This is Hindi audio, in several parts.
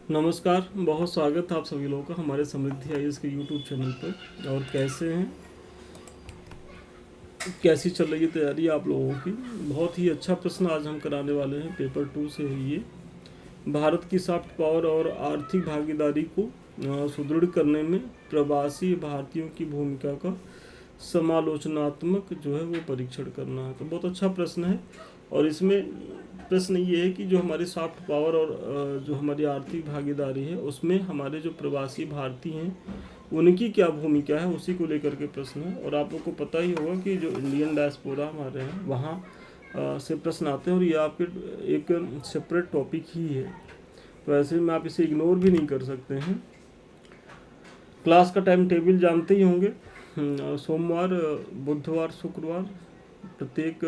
नमस्कार, बहुत स्वागत है आप सभी लोगों का हमारे समृद्धि आईएएस के यूट्यूब चैनल पर। और कैसे हैं, कैसी चल रही है तैयारी आप लोगों की। बहुत ही अच्छा प्रश्न आज हम कराने वाले हैं, पेपर 2 से है ये। भारत की सॉफ्ट पावर और आर्थिक भागीदारी को सुदृढ़ करने में प्रवासी भारतीयों की भूमिका का समालोचनात्मक जो है वो परीक्षण करना है। तो बहुत अच्छा प्रश्न है। और इसमें प्रश्न ये है कि जो हमारी सॉफ्ट पावर और जो हमारी आर्थिक भागीदारी है उसमें हमारे जो प्रवासी भारतीय हैं उनकी क्या भूमिका है, उसी को लेकर के प्रश्न है। और आप लोग को पता ही होगा कि जो इंडियन डायस्पोरा हमारे हैं वहाँ से प्रश्न आते हैं, और ये आपके एक सेपरेट टॉपिक ही है। तो ऐसे में आप इसे इग्नोर भी नहीं कर सकते हैं। क्लास का टाइम टेबल जानते ही होंगे। सोमवार, बुधवार, शुक्रवार प्रत्येक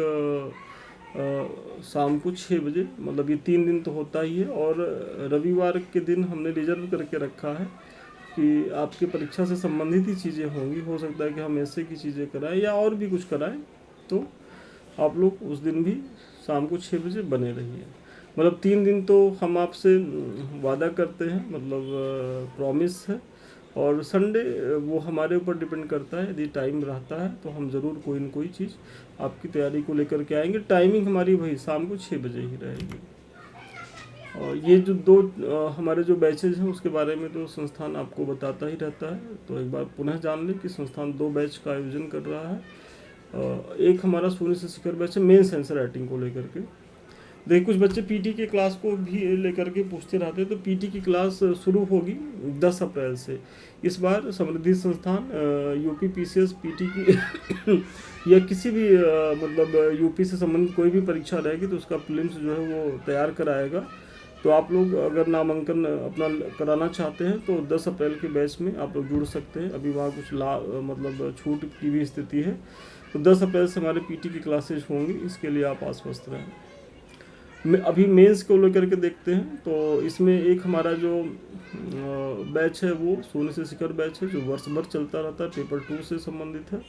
शाम को 6 बजे, मतलब ये 3 दिन तो होता ही है। और रविवार के दिन हमने रिजर्व करके रखा है कि आपकी परीक्षा से संबंधित ही चीज़ें होंगी। हो सकता है कि हम ऐसे की चीज़ें कराएं या और भी कुछ कराएं, तो आप लोग उस दिन भी शाम को 6 बजे बने रहिए। मतलब 3 दिन तो हम आपसे वादा करते हैं, मतलब प्रॉमिस है। और संडे वो हमारे ऊपर डिपेंड करता है, यदि टाइम रहता है तो हम ज़रूर कोई न कोई चीज़ आपकी तैयारी को लेकर के आएंगे। टाइमिंग हमारी वही शाम को 6 बजे ही रहेगी। और ये जो दो हमारे जो बैचेज हैं उसके बारे में तो संस्थान आपको बताता ही रहता है। तो एक बार पुनः जान लें कि संस्थान 2 बैच का आयोजन कर रहा है। एक हमारा शून्य से शिखर बैच है मेंस आंसर राइटिंग को लेकर के। देखिए, कुछ बच्चे पीटी के क्लास को भी लेकर के पूछते रहते हैं। तो पीटी की क्लास शुरू होगी 10 अप्रैल से। इस बार समृद्धि संस्थान यूपी पीसीएस पीटी की या किसी भी मतलब यूपी से संबंधित कोई भी परीक्षा रहेगी तो उसका प्रीलिम्स जो है वो तैयार कराएगा। तो आप लोग अगर नामांकन अपना कराना चाहते हैं तो 10 अप्रैल के बैच में आप लोग जुड़ सकते हैं। अभी वहाँ कुछ मतलब छूट की भी स्थिति है। तो 10 अप्रैल से हमारे पीटी की क्लासेज होंगी, इसके लिए आप आश्वस्त रहें। अभी मेंस को लेकर के देखते हैं। तो इसमें एक हमारा जो बैच है वो शून्य से शिखर बैच है, जो वर्ष भर चलता रहता है, पेपर 2 से संबंधित है।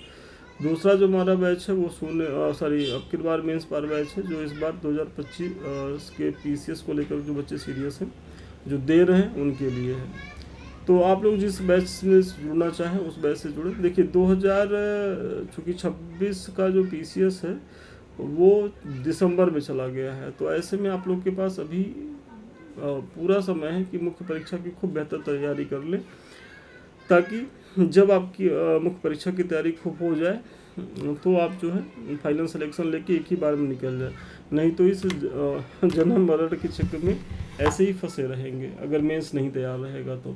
दूसरा जो हमारा बैच है वो अब की बार मेंस पार बैच है, जो इस बार 2025 के पीसीएस को लेकर जो बच्चे सीरियस हैं, जो दे रहे हैं, उनके लिए है। तो आप लोग जिस बैच में जुड़ना चाहें उस बैच से जुड़े। देखिए 2026 का जो पीसीएस है वो दिसंबर में चला गया है। तो ऐसे में आप लोग के पास अभी पूरा समय है कि मुख्य परीक्षा की खूब बेहतर तैयारी कर लें, ताकि जब आपकी मुख्य परीक्षा की तैयारी खूब हो जाए तो आप जो है फाइनल सिलेक्शन लेके एक ही बार में निकल जाए। नहीं तो इस जन्म मरण के चक्कर में ऐसे ही फंसे रहेंगे अगर मेंस नहीं तैयार रहेगा तो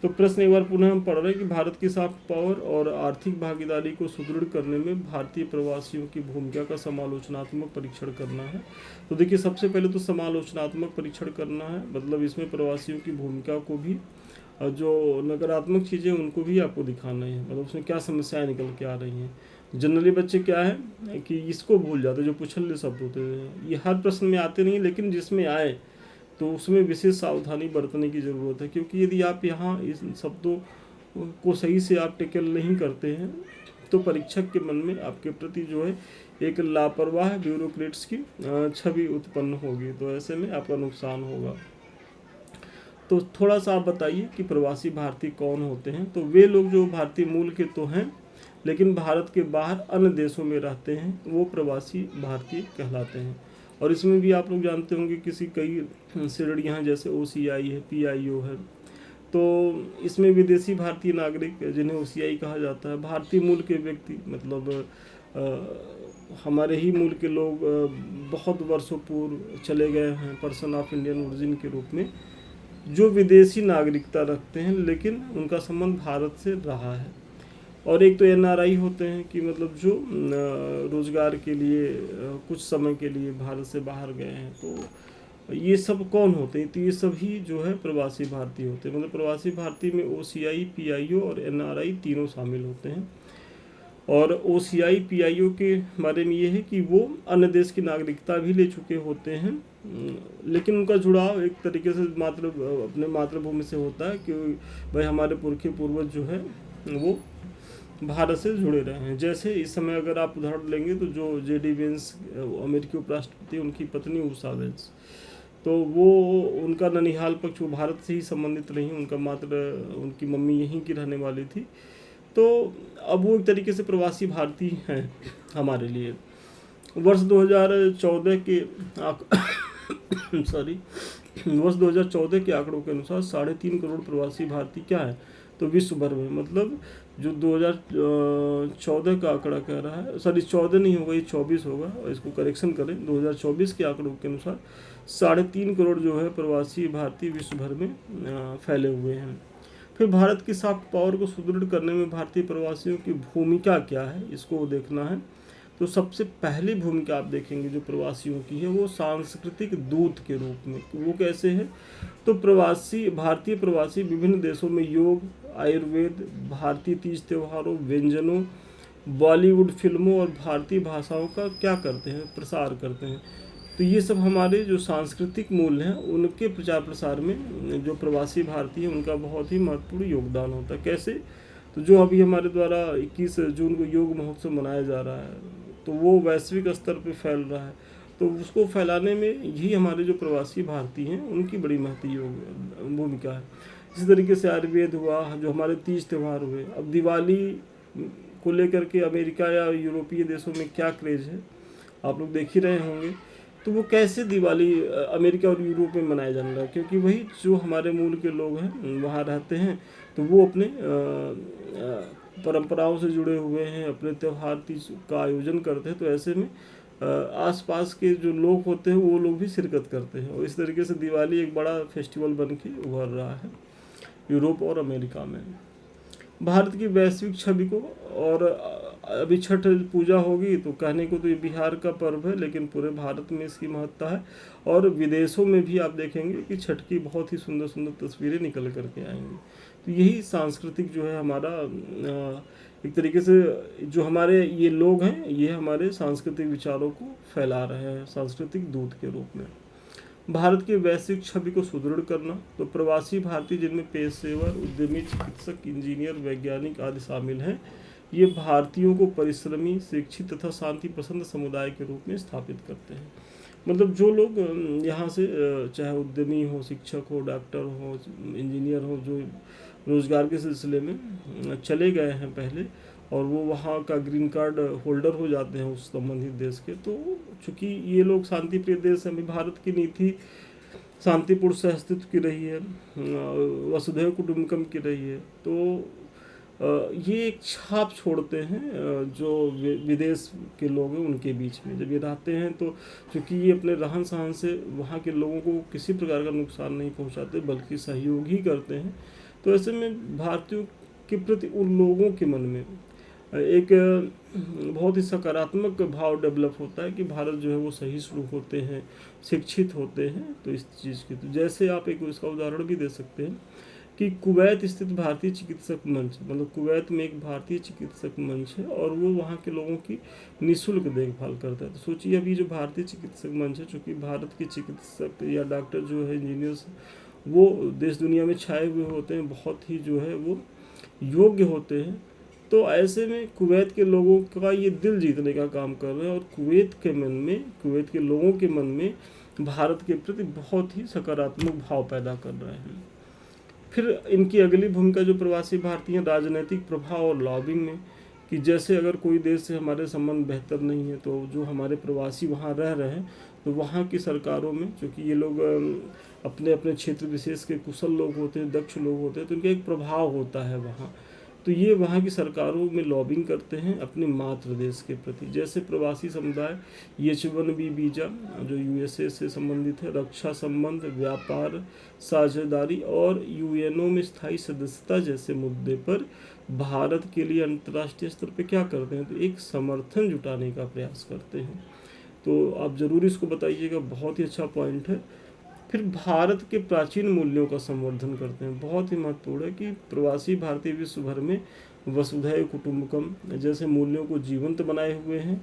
प्रश्न एक बार पुनः हम पढ़ रहे हैं कि भारत की सॉफ्ट पावर और आर्थिक भागीदारी को सुदृढ़ करने में भारतीय प्रवासियों की भूमिका का समालोचनात्मक परीक्षण करना है। तो देखिए, सबसे पहले तो समालोचनात्मक परीक्षण करना है, मतलब इसमें प्रवासियों की भूमिका को भी, जो नकारात्मक चीज़ें उनको भी आपको दिखाना है, मतलब उसमें क्या समस्याएं निकल के आ रही हैं। जनरली बच्चे क्या है कि इसको भूल जाते हैं, जो पुछल्ले शब्द होते हैं। ये हर प्रश्न में आते नहीं, लेकिन जिसमें आए तो उसमें विशेष सावधानी बरतने की ज़रूरत है। क्योंकि यदि आप यहाँ इस शब्दों को सही से आप टेकल नहीं करते हैं तो परीक्षक के मन में आपके प्रति जो है एक लापरवाह ब्यूरोक्रेट्स की छवि उत्पन्न होगी। तो ऐसे में आपका नुकसान होगा। तो थोड़ा सा आप बताइए कि प्रवासी भारतीय कौन होते हैं। तो वे लोग जो भारतीय मूल के तो हैं, लेकिन भारत के बाहर अन्य देशों में रहते हैं, वो प्रवासी भारतीय कहलाते हैं। और इसमें भी आप लोग जानते होंगे किसी कई श्रेणियाँ हैं, जैसे OCI है, PIO है। तो इसमें विदेशी भारतीय नागरिक जिन्हें OCI कहा जाता है, भारतीय मूल के व्यक्ति, मतलब हमारे ही मूल के लोग बहुत वर्षों पूर्व चले गए हैं पर्सन ऑफ इंडियन ओरिजिन के रूप में, जो विदेशी नागरिकता रखते हैं लेकिन उनका संबंध भारत से रहा है। और एक तो NRI होते हैं कि मतलब जो रोज़गार के लिए कुछ समय के लिए भारत से बाहर गए हैं। तो ये सब कौन होते हैं? तो ये सभी जो है प्रवासी भारतीय होते हैं। मतलब प्रवासी भारतीय में OCI, PIO और NRI तीनों शामिल होते हैं। और OCI, PIO के बारे में ये है कि वो अन्य देश की नागरिकता भी ले चुके होते हैं, लेकिन उनका जुड़ाव एक तरीके से अपने मातृभूमि से होता है कि भाई हमारे पुरखे पूर्वज जो है वो भारत से जुड़े रहे हैं। जैसे इस समय अगर आप उदाहरण लेंगे तो जो JD वेंस अमेरिकी उपराष्ट्रपति, उनकी पत्नी उषा वेंस, तो तो वो उनका ननिहाल पक्ष वो भारत से ही संबंधित नहीं, उनका मात्र उनकी मम्मी यहीं की रहने वाली थी। तो अब वो एक तरीके से प्रवासी भारतीय हैं हमारे लिए। वर्ष 2014 के सॉरी वर्ष 2014 के आंकड़ों के अनुसार 3.5 करोड़ प्रवासी भारतीय क्या है, तो विश्व भर में, मतलब जो 2014 का आंकड़ा कह रहा है, सॉरी 14 नहीं होगा, ये 24 होगा, और इसको करेक्शन करें, 2024 के आंकड़ों के अनुसार 3.5 करोड़ जो है प्रवासी भारतीय विश्व भर में फैले हुए हैं। फिर भारत की सॉफ्ट पावर को सुदृढ़ करने में भारतीय प्रवासियों की भूमिका क्या है, इसको देखना है। तो सबसे पहली भूमिका आप देखेंगे जो प्रवासियों की है वो सांस्कृतिक दूत के रूप में। वो कैसे है, तो भारतीय प्रवासी विभिन्न देशों में योग, आयुर्वेद, भारतीय तीज त्योहारों, व्यंजनों, बॉलीवुड फिल्मों और भारतीय भाषाओं का क्या करते हैं, प्रसार करते हैं। तो ये सब हमारे जो सांस्कृतिक मूल्य हैं उनके प्रचार प्रसार में जो प्रवासी भारतीय हैं उनका बहुत ही महत्वपूर्ण योगदान होता है। कैसे, तो जो अभी हमारे द्वारा 21 जून को योग महोत्सव मनाया जा रहा है, तो वो वैश्विक स्तर पर फैल रहा है, तो उसको फैलाने में यही हमारे जो प्रवासी भारतीय हैं उनकी बड़ी महत्वपूर्ण भूमिका है। इसी तरीके से आयुर्वेद हुआ, जो हमारे तीज त्यौहार हुए। अब दिवाली को लेकर के अमेरिका या यूरोपीय देशों में क्या क्रेज है आप लोग देख ही रहे होंगे। तो वो कैसे दिवाली अमेरिका और यूरोप में मनाया जा रहा है, क्योंकि वही जो हमारे मूल के लोग हैं वहाँ रहते हैं, तो वो अपने परंपराओं से जुड़े हुए हैं, अपने त्यौहार तीज का आयोजन करते हैं। तो ऐसे में आसपास के जो लोग होते हैं वो लोग भी शिरकत करते हैं, और इस तरीके से दिवाली एक बड़ा फेस्टिवल बन के उभर रहा है यूरोप और अमेरिका में। भारत की वैश्विक छवि को, और अभी छठ पूजा होगी तो कहने को तो ये बिहार का पर्व है, लेकिन पूरे भारत में इसकी महत्ता है, और विदेशों में भी आप देखेंगे कि छठ की बहुत ही सुंदर सुंदर तस्वीरें निकल करके आएंगी। तो यही सांस्कृतिक जो है हमारा एक तरीके से जो हमारे ये लोग हैं ये हमारे सांस्कृतिक विचारों को फैला रहे हैं सांस्कृतिक दूत के रूप में। भारत की वैश्विक छवि को सुदृढ़ करना, तो प्रवासी भारतीय जिनमें पेशेवर, उद्यमी, चिकित्सक, इंजीनियर, वैज्ञानिक आदि शामिल हैं, ये भारतीयों को परिश्रमी, शिक्षित तथा शांति पसंद समुदाय के रूप में स्थापित करते हैं। मतलब जो लोग यहाँ से चाहे उद्यमी हो, शिक्षक हो, डॉक्टर हो, इंजीनियर हो, जो रोजगार के सिलसिले में चले गए हैं पहले, और वो वहाँ का ग्रीन कार्ड होल्डर हो जाते हैं उस संबंधित देश के, तो चूँकि ये लोग शांति प्रिय देश हैं, भारत की नीति शांतिपूर्ण सहअस्तित्व की रही है, वसुधैव कुटुंबकम की रही है, तो ये एक छाप छोड़ते हैं जो विदेश के लोग हैं उनके बीच में जब ये रहते हैं। तो चूँकि ये अपने रहन सहन से वहाँ के लोगों को किसी प्रकार का नुकसान नहीं पहुँचाते बल्कि सहयोग ही करते हैं, तो ऐसे में भारतीयों के प्रति उन लोगों के मन में एक बहुत ही सकारात्मक भाव डेवलप होता है कि भारत जो है वो सही शुरू होते हैं, शिक्षित होते हैं। तो इस चीज़ की, तो जैसे आप एक इसका उदाहरण भी दे सकते हैं कि कुवैत स्थित भारतीय चिकित्सक मंच, मतलब कुवैत में एक भारतीय चिकित्सक मंच है और वो वहाँ के लोगों की निःशुल्क देखभाल करता है। तो सोचिए अभी जो भारतीय चिकित्सक मंच है, चूँकि भारत के चिकित्सक या डॉक्टर जो है, इंजीनियर्स, वो देश दुनिया में छाए हुए होते हैं, बहुत ही जो है वो योग्य होते हैं। तो ऐसे में कुवैत के लोगों का ये दिल जीतने का काम कर रहे हैं, और कुवैत के लोगों के मन में भारत के प्रति बहुत ही सकारात्मक भाव पैदा कर रहे हैं। फिर इनकी अगली भूमिका जो प्रवासी भारतीय राजनीतिक प्रभाव और लॉबिंग में, कि जैसे अगर कोई देश से हमारे संबंध बेहतर नहीं है तो जो हमारे प्रवासी वहाँ रह रहे हैं तो वहाँ की सरकारों में, क्योंकि ये लोग अपने अपने क्षेत्र विशेष के कुशल लोग होते हैं, दक्ष लोग होते हैं, तो इनका एक प्रभाव होता है वहाँ, तो ये वहाँ की सरकारों में लॉबिंग करते हैं अपने मातृ देश के प्रति। जैसे प्रवासी समुदाय H-1B वीज़ा जो USA से संबंधित है, रक्षा संबंध, व्यापार, साझेदारी और यूएनओ में स्थायी सदस्यता जैसे मुद्दे पर भारत के लिए अंतर्राष्ट्रीय स्तर पर क्या करते हैं, तो एक समर्थन जुटाने का प्रयास करते हैं। तो आप ज़रूर इसको बताइएगा, बहुत ही अच्छा पॉइंट है। फिर भारत के प्राचीन मूल्यों का संवर्धन करते हैं। बहुत ही महत्वपूर्ण है कि प्रवासी भारतीय विश्व भर में वसुधैव कुटुंबकम जैसे मूल्यों को जीवंत बनाए हुए हैं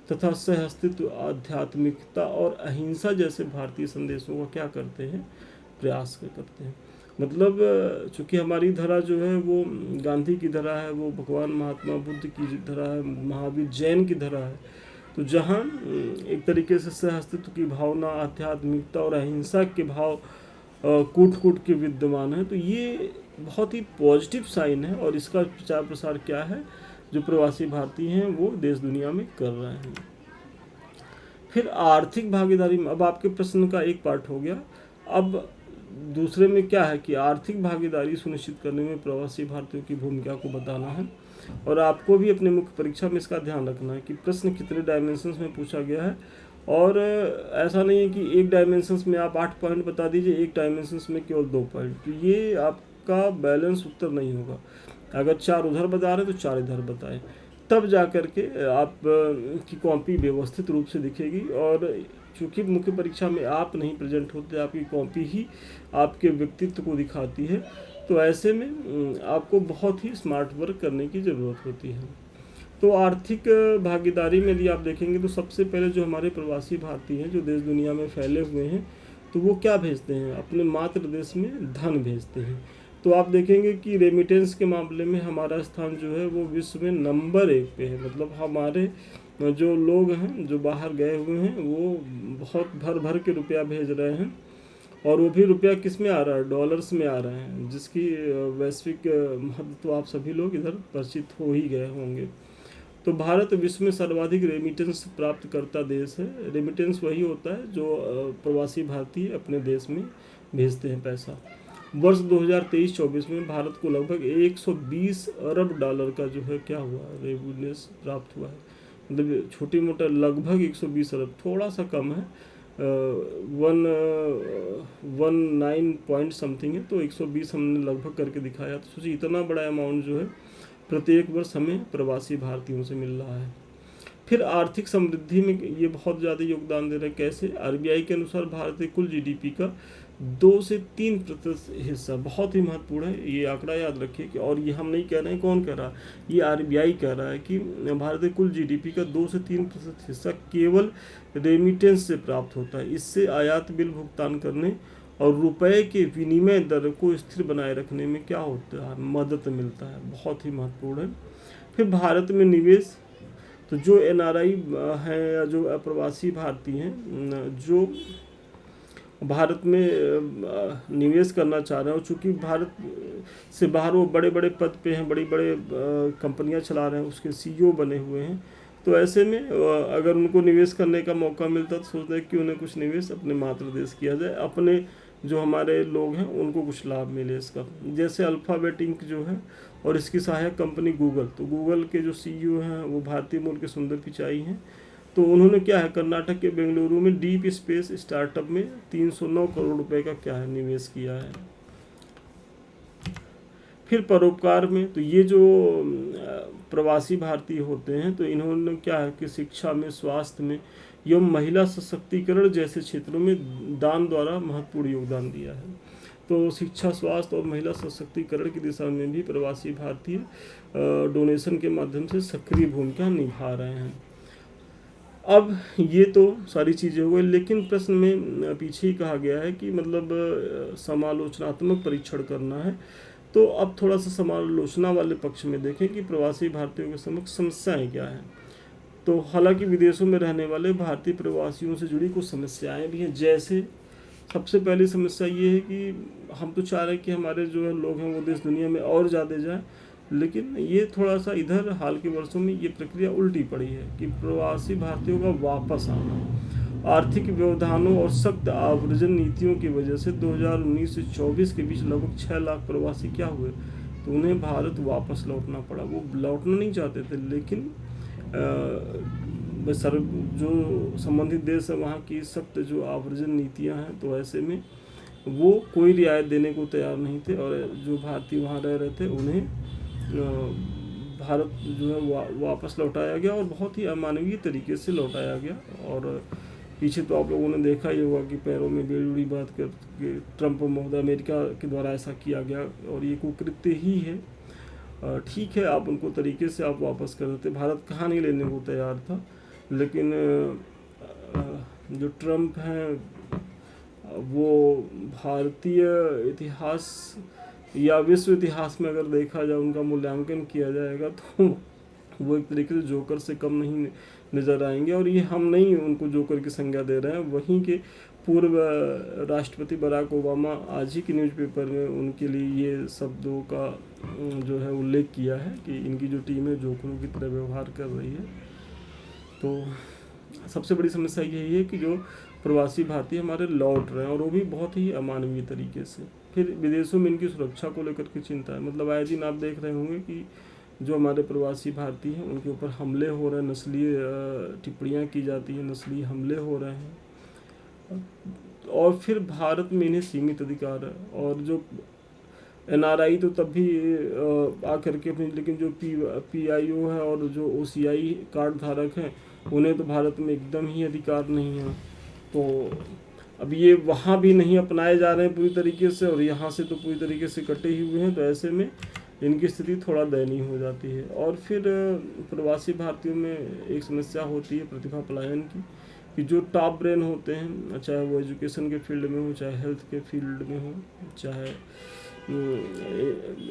तथा सहअस्तित्व, आध्यात्मिकता और अहिंसा जैसे भारतीय संदेशों का क्या करते हैं, प्रयास करते हैं। मतलब चूँकि हमारी धरा जो है वो गांधी की धरा है, वो भगवान महात्मा बुद्ध की धरा है, महावीर जैन की धरा है, तो जहाँ एक तरीके से सह-अस्तित्व की भावना, आध्यात्मिकता और अहिंसा के भाव कूट-कूट के विद्यमान है, तो ये बहुत ही पॉजिटिव साइन है। और इसका प्रचार प्रसार क्या है, जो प्रवासी भारतीय हैं वो देश दुनिया में कर रहे हैं। फिर आर्थिक भागीदारी में, अब आपके प्रश्न का एक पार्ट हो गया। अब दूसरे में क्या है कि आर्थिक भागीदारी सुनिश्चित करने में प्रवासी भारतीयों की भूमिका को बताना है। और आपको भी अपने मुख्य परीक्षा में इसका ध्यान रखना है कि प्रश्न कितने डायमेंशंस में पूछा गया है। और ऐसा नहीं है कि एक डायमेंशंस में आप 8 पॉइंट बता दीजिए, एक डायमेंशंस में केवल 2 पॉइंट, तो ये आपका बैलेंस उत्तर नहीं होगा। अगर 4 उधर बता रहे तो 4 इधर बताएं, तब जा कर के आप की कॉपी व्यवस्थित रूप से दिखेगी। और चूँकि मुख्य परीक्षा में आप नहीं प्रेजेंट होते, आपकी कॉपी ही आपके व्यक्तित्व को दिखाती है, तो ऐसे में आपको बहुत ही स्मार्ट वर्क करने की ज़रूरत होती है। तो आर्थिक भागीदारी में यदि आप देखेंगे तो सबसे पहले जो हमारे प्रवासी भारतीय हैं जो देश दुनिया में फैले हुए हैं, तो वो क्या भेजते हैं, अपने मातृ देश में धन भेजते हैं। तो आप देखेंगे कि रेमिटेंस के मामले में हमारा स्थान जो है वो विश्व में नंबर 1 पे है। मतलब हमारे जो लोग हैं जो बाहर गए हुए हैं वो बहुत भर भर के रुपया भेज रहे हैं, और वो भी रुपया किस में आ रहा है, डॉलर्स में आ रहे हैं, जिसकी वैश्विक महत्व तो आप सभी लोग इधर परिचित हो ही गए होंगे। तो भारत विश्व में सर्वाधिक रेमिटेंस प्राप्त करता देश है। रेमिटेंस वही होता है जो प्रवासी भारतीय अपने देश में भेजते हैं पैसा। वर्ष 2023-24 में भारत को लगभग 120 अरब डॉलर का जो है क्या हुआ, रेमिटेंस प्राप्त हुआ है। मतलब छोटी मोटा लगभग 120 अरब, थोड़ा सा कम है, 19 पॉइंट समथिंग है, तो 120 हमने लगभग करके दिखाया। तो सोचिए इतना बड़ा अमाउंट जो है प्रत्येक वर्ष हमें प्रवासी भारतीयों से मिल रहा है। फिर आर्थिक समृद्धि में ये बहुत ज़्यादा योगदान दे रहे हैं। कैसे, आरबीआई के अनुसार भारत के कुल जीडीपी का 2 से 3% हिस्सा, बहुत ही महत्वपूर्ण है ये आंकड़ा, याद रखिए कि, और ये हम नहीं कह रहे हैं, कौन कह रहा है, ये आरबीआई कह रहा है कि भारत के कुल जीडीपी का 2 से 3% हिस्सा केवल रेमिटेंस से प्राप्त होता है। इससे आयात बिल भुगतान करने और रुपए के विनिमय दर को स्थिर बनाए रखने में क्या होता है, मदद मिलता है, बहुत ही महत्वपूर्ण है। फिर भारत में निवेश, तो जो एनआरआई हैं या जो अप्रवासी भारतीय हैं जो भारत में निवेश करना चाह रहे हैं, और चूँकि भारत से बाहर वो बड़े बड़े पद पे हैं, बड़ी बड़े कंपनियां चला रहे हैं, उसके सीईओ बने हुए हैं, तो ऐसे में अगर उनको निवेश करने का मौका मिलता तो सोचते हैं कि उन्हें कुछ निवेश अपने मातृ देश किया जाए, अपने जो हमारे लोग हैं उनको कुछ लाभ मिले इसका। जैसे अल्फ़ाबेट इंक जो है और इसकी सहायक कंपनी गूगल, तो गूगल के जो सीईओ हैं वो भारतीय मूल के सुंदर पिचाई हैं। तो उन्होंने क्या है, कर्नाटक के बेंगलुरु में डीप स्पेस स्टार्टअप में 309 करोड़ रुपए का क्या है, निवेश किया है। फिर परोपकार में, तो ये जो प्रवासी भारतीय होते हैं तो इन्होंने क्या है कि शिक्षा में, स्वास्थ्य में एवं महिला सशक्तिकरण जैसे क्षेत्रों में दान द्वारा महत्वपूर्ण योगदान दिया है। तो शिक्षा, स्वास्थ्य और महिला सशक्तिकरण की दिशा में भी प्रवासी भारतीय डोनेशन के माध्यम से सक्रिय भूमिका निभा रहे हैं। अब ये तो सारी चीज़ें हो गई, लेकिन प्रश्न में पीछे ही कहा गया है कि मतलब समालोचनात्मक परीक्षण करना है। तो अब थोड़ा सा समालोचना वाले पक्ष में देखें कि प्रवासी भारतीयों के समक्ष समस्याएं क्या हैं। तो हालांकि विदेशों में रहने वाले भारतीय प्रवासियों से जुड़ी कुछ समस्याएं भी हैं। जैसे सबसे पहली समस्या ये है कि हम तो चाह रहे हैं कि हमारे जो है लोग हैं वो देश दुनिया में और ज़्यादा जाएं, लेकिन ये थोड़ा सा इधर हाल के वर्षों में ये प्रक्रिया उल्टी पड़ी है कि प्रवासी भारतीयों का वापस आना आर्थिक व्यवधानों और सख्त आव्रजन नीतियों की वजह से 2019 से 24 के बीच लगभग 6 लाख प्रवासी क्या हुए, तो उन्हें भारत वापस लौटना पड़ा। वो लौटना नहीं चाहते थे, लेकिन सर जो संबंधित देश है वहाँ की सख्त जो आव्रजन नीतियाँ हैं, तो ऐसे में वो कोई रियायत देने को तैयार नहीं थे, और जो भारतीय वहाँ रह रहे थे उन्हें भारत जो है वापस लौटाया गया, और बहुत ही अमानवीय तरीके से लौटाया गया। और पीछे तो आप लोगों ने देखा ही होगा कि पैरों में बेलुड़ी बात करके ट्रंप महोदय अमेरिका के द्वारा ऐसा किया गया, और ये कुकृत्य ही है। ठीक है, आप उनको तरीके से आप वापस कर देते, भारत कहाँ नहीं लेने को तैयार था, लेकिन जो ट्रंप हैं वो भारतीय इतिहास या विश्व इतिहास में अगर देखा जाए, उनका मूल्यांकन किया जाएगा तो वो एक तरीके से जोकर से कम नहीं नज़र आएंगे। और ये हम नहीं उनको जोकर की संज्ञा दे रहे हैं, वहीं के पूर्व राष्ट्रपति बराक ओबामा आज ही के न्यूज़पेपर में उनके लिए ये शब्दों का जो है उल्लेख किया है कि इनकी जो टीम है जोकरों की तरह व्यवहार कर रही है। तो सबसे बड़ी समस्या यही है कि जो प्रवासी भारतीय हमारे लौट रहे हैं और वो भी बहुत ही अमानवीय तरीके से। फिर विदेशों में इनकी सुरक्षा को लेकर के चिंता है, मतलब आए दिन आप देख रहे होंगे कि जो हमारे प्रवासी भारतीय हैं उनके ऊपर हमले हो रहे हैं, नस्लीय टिप्पणियाँ की जाती हैं, नस्लीय हमले हो रहे हैं, और फिर भारत में इन्हें सीमित अधिकार है। और जो NRI तो तब भी आकर के अपनी, लेकिन जो PIO है और जो OCI कार्ड धारक हैं उन्हें तो भारत में एकदम ही अधिकार नहीं है। तो अब ये वहाँ भी नहीं अपनाए जा रहे हैं पूरी तरीके से, और यहाँ से तो पूरी तरीके से कटे ही हुए हैं। तो ऐसे में इनकी स्थिति थोड़ा दयनीय हो जाती है। और फिर प्रवासी भारतीयों में एक समस्या होती है प्रतिभा पलायन की, कि जो टॉप ब्रेन होते हैं, चाहे वो एजुकेशन के फील्ड में हो, चाहे हेल्थ के फील्ड में हो, चाहे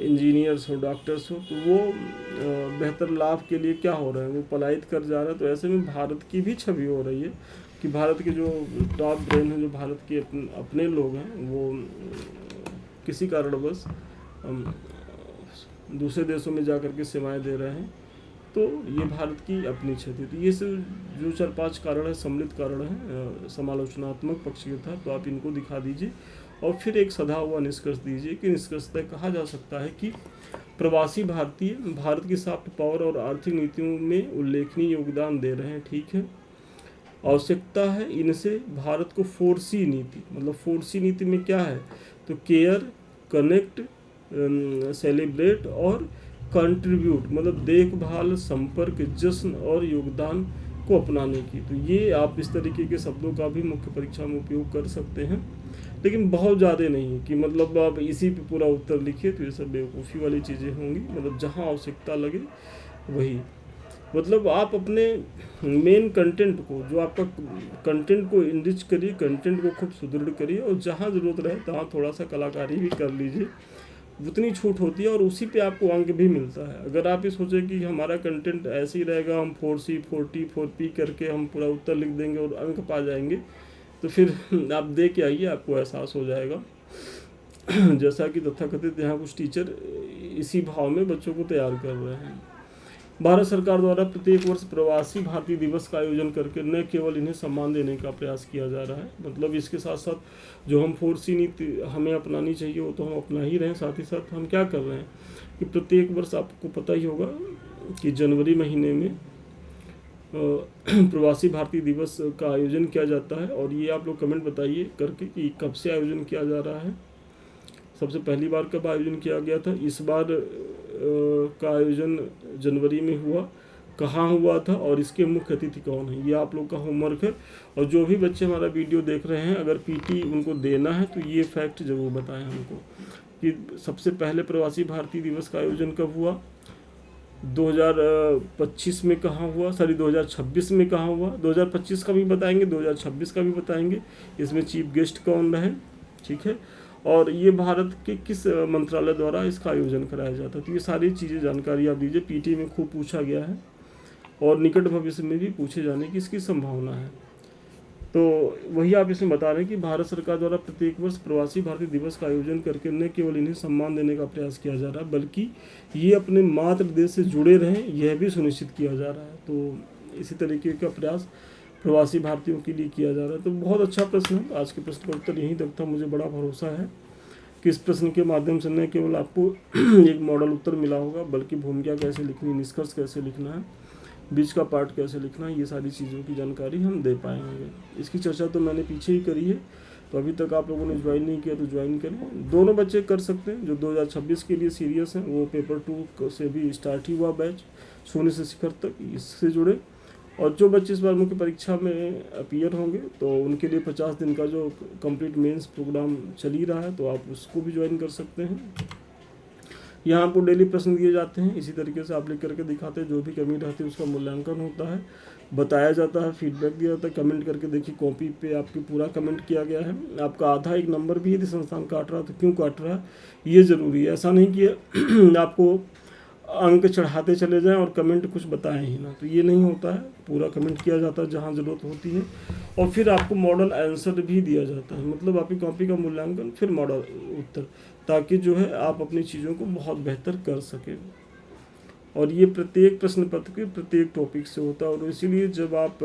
इंजीनियर्स हो, डॉक्टर्स हो, तो वो बेहतर लाभ के लिए क्या हो रहे हैं, वो पलायित कर जा रहे हैं। तो ऐसे में भारत की भी छवि हो रही है कि भारत के जो टॉप ब्रेन हैं, जो भारत के अपने लोग हैं, वो किसी कारणवश दूसरे देशों में जा कर के सेवाएं दे रहे हैं। तो ये भारत की अपनी क्षति। तो ये सब जो 4-5 कारण है, सम्मिलित कारण है समालोचनात्मक पक्ष के था, तो आप इनको दिखा दीजिए और फिर एक सधा हुआ निष्कर्ष दीजिए कि निष्कर्षतः कहा जा सकता है कि प्रवासी भारतीय भारत की सॉफ्ट पावर और आर्थिक नीतियों में उल्लेखनीय योगदान दे रहे हैं, ठीक है। आवश्यकता है इनसे भारत को 4C नीति, मतलब 4C नीति में क्या है, तो केयर, कनेक्ट, सेलिब्रेट और कंट्रीब्यूट, मतलब देखभाल, संपर्क, जश्न और योगदान को अपनाने की। तो ये आप इस तरीके के शब्दों का भी मुख्य परीक्षा में उपयोग कर सकते हैं, लेकिन बहुत ज़्यादा नहीं कि मतलब आप इसी पे पूरा उत्तर लिखिए, तो ये सब बेवकूफ़ी वाली चीज़ें होंगी। मतलब जहाँ आवश्यकता लगे वही, मतलब आप अपने मेन कंटेंट को, जो आपका कंटेंट को इनरिच करिए, कंटेंट को खूब सुदृढ़ करिए, और जहाँ ज़रूरत रहे तहाँ थोड़ा सा कलाकारी भी कर लीजिए, उतनी छूट होती है और उसी पे आपको अंक भी मिलता है। अगर आप ये सोचें कि हमारा कंटेंट ऐसे ही रहेगा, हम 4C 4T 4P करके हम पूरा उत्तर लिख देंगे और अंक पा जाएंगे, तो फिर आप दे के आइए, आपको एहसास हो जाएगा। जैसा कि तथाकथित यहाँ कुछ टीचर इसी भाव में बच्चों को तैयार कर रहे हैं। भारत सरकार द्वारा प्रत्येक वर्ष प्रवासी भारतीय दिवस का आयोजन करके न केवल इन्हें सम्मान देने का प्रयास किया जा रहा है, मतलब इसके साथ साथ जो हम 4C नीति हमें अपनानी चाहिए वो तो हम अपना ही रहे हैं, साथ ही साथ हम क्या कर रहे हैं कि प्रत्येक वर्ष आपको पता ही होगा कि जनवरी महीने में प्रवासी भारतीय दिवस का आयोजन किया जाता है। और ये आप लोग कमेंट बताइए करके कि कब से आयोजन किया जा रहा है, सबसे पहली बार कब आयोजन किया गया था, इस बार का आयोजन जनवरी में हुआ, कहाँ हुआ था और इसके मुख्य अतिथि कौन है, ये आप लोग का होमवर्क है। और जो भी बच्चे हमारा वीडियो देख रहे हैं, अगर PT उनको देना है तो ये फैक्ट ज़रूर बताएं हमको कि सबसे पहले प्रवासी भारतीय दिवस का आयोजन कब हुआ, 2025 में कहाँ हुआ, 2026 में कहाँ हुआ, 2025 का भी बताएंगे, 2026 का भी बताएंगे, इसमें चीफ गेस्ट कौन रहे, ठीक है, और ये भारत के किस मंत्रालय द्वारा इसका आयोजन कराया जाता है। तो ये सारी चीज़ें जानकारी आप दीजिए, PT में खूब पूछा गया है और निकट भविष्य में भी पूछे जाने की इसकी संभावना है। तो वही आप इसमें बता रहे हैं कि भारत सरकार द्वारा प्रत्येक वर्ष प्रवासी भारतीय दिवस का आयोजन करके न केवल इन्हें सम्मान देने का प्रयास किया जा रहा है, बल्कि ये अपने मातृ देश से जुड़े रहें, यह भी सुनिश्चित किया जा रहा है। तो इसी तरीके का प्रयास प्रवासी भारतीयों के लिए किया जा रहा है। तो बहुत अच्छा प्रश्न है, आज के प्रश्न का उत्तर यहीं तक था। मुझे बड़ा भरोसा है कि इस प्रश्न के माध्यम से न केवल आपको एक मॉडल उत्तर मिला होगा, बल्कि भूमिका कैसे लिखनी, निष्कर्ष कैसे लिखना है, बीच का पार्ट कैसे लिखना है, ये सारी चीज़ों की जानकारी हम दे पाएंगे। इसकी चर्चा तो मैंने पीछे ही करी है, तो अभी तक आप लोगों ने ज्वाइन नहीं किया तो ज्वाइन करें। दोनों बच्चे कर सकते हैं, जो 2026 के लिए सीरियस हैं, वो पेपर 2 से भी स्टार्ट ही हुआ बैच, शून्य से शिखर तक, इससे जुड़े। और जो बच्चे इस बार मुख्य परीक्षा में अपीयर होंगे तो उनके लिए 50 दिन का जो कंप्लीट मेंस प्रोग्राम चल ही रहा है, तो आप उसको भी ज्वाइन कर सकते हैं। यहाँ आपको डेली प्रश्न दिए जाते हैं, इसी तरीके से आप लिख करके दिखाते हैं, जो भी कमी रहती है उसका मूल्यांकन होता है, बताया जाता है, फीडबैक दिया जाता है। कमेंट करके देखिए, कॉपी पे आपकी पूरा कमेंट किया गया है। आपका आधा एक नंबर भी यदि संस्थान काट रहा है तो क्यों काट रहा है ये ज़रूरी है। ऐसा नहीं कि आपको अंक चढ़ाते चले जाएं और कमेंट कुछ बताएं ही ना, तो ये नहीं होता है। पूरा कमेंट किया जाता है जहाँ ज़रूरत होती है, और फिर आपको मॉडल आंसर भी दिया जाता है, मतलब आपकी कॉपी का मूल्यांकन फिर मॉडल उत्तर, ताकि जो है आप अपनी चीज़ों को बहुत बेहतर कर सकें। और ये प्रत्येक प्रश्न पत्र के प्रत्येक टॉपिक से होता है, और इसीलिए जब आप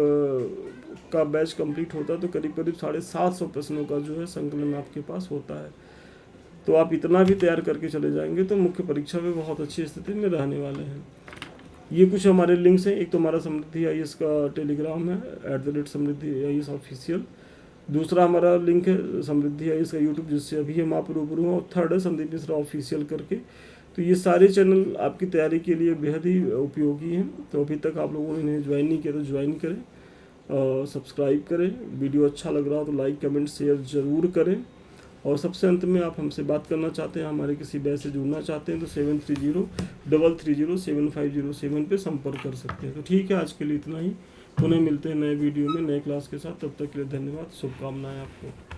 का बैच कंप्लीट होता है तो करीब करीब 750 प्रश्नों का जो है संकलन आपके पास होता है। तो आप इतना भी तैयार करके चले जाएंगे तो मुख्य परीक्षा में बहुत अच्छी स्थिति में रहने वाले हैं। ये कुछ हमारे लिंक्स हैं। एक तो हमारा समृद्धि IAS का टेलीग्राम है @समृद्धि IAS ऑफिशियल। दूसरा हमारा लिंक है समृद्धि IAS का यूट्यूब, जिससे अभी हम आप रूबरू हैं। और थर्ड है संदीप मिश्रा ऑफिशियल करके। तो ये सारे चैनल आपकी तैयारी के लिए बेहद ही उपयोगी हैं। तो अभी तक आप लोगों ने इन्हें ज्वाइन नहीं किया तो ज्वाइन करें, सब्सक्राइब करें। वीडियो अच्छा लग रहा हो तो लाइक कमेंट शेयर ज़रूर करें। और सबसे अंत में आप हमसे बात करना चाहते हैं, हमारे किसी बैच से जुड़ना चाहते हैं तो 7303307507 पे संपर्क कर सकते हैं। तो ठीक है, आज के लिए इतना ही। पुनः मिलते हैं नए वीडियो में नए क्लास के साथ। तब तक के लिए धन्यवाद, शुभकामनाएं आपको।